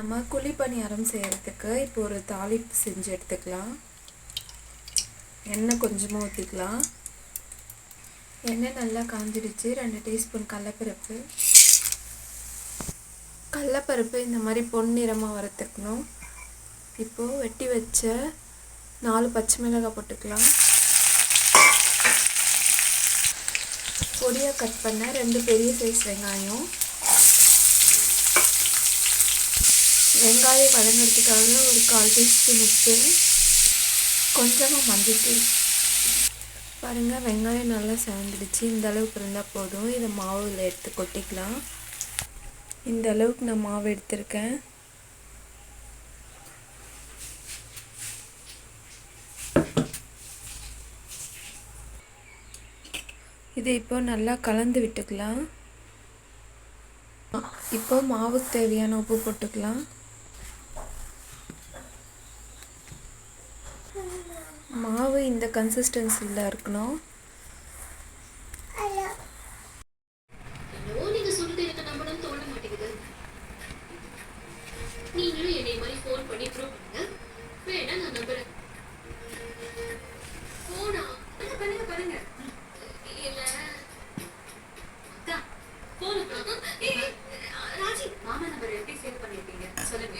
நம்ம குழி பணியாரம் செய்கிறதுக்கு இப்போ ஒரு தாளிப்பு செஞ்சு எடுத்துக்கலாம். எண்ணெய் கொஞ்சமாக ஊற்றிக்கலாம். எண்ணெய் நல்லா காஞ்சிடுச்சு. 2 டீஸ்பூன் கடலப்பருப்பு இந்த மாதிரி பொன்னிறமாக வறுத்துக்கணும். இப்போது வெட்டி வச்ச 4 பச்சை மிளகாய் போட்டுக்கலாம். பொடியாக கட் பண்ண 2 பெரிய சைஸ் வெங்காயம். வெங்காயம் வதங்கிறதுக்காக ஒரு 1/4 டீஸ்பூன் உப்பு, கொஞ்சமாக மஞ்சள்தூள். பாருங்கள், வெங்காயம் நல்லா செவந்துடுச்சு. இந்த அளவுக்கு இருந்தால் போதும். இதை மாவில் எடுத்து கொட்டிக்கலாம். இந்த அளவுக்கு நான் மாவு எடுத்திருக்கேன். இதை இப்போ நல்லா கலந்து விட்டுக்கலாம். இப்போ மாவுக்கு தேவையான உப்பு போட்டுக்கலாம். மாவு இந்த கன்சிஸ்டன்சியில் இருக்கணும். நீங்களும் என்னை மாதிரி ஃபோன் பண்ணி ப்ரூவ் பண்ணுங்க. வேணா நான் நம்புறேன். போனா பண்ணுங்க பண்ணுங்க. இல்ல அக்கா போன் ராஜி மாமா நம்பர் எப்படி சேவ் பண்ணிருக்கீங்க சொல்லுங்க.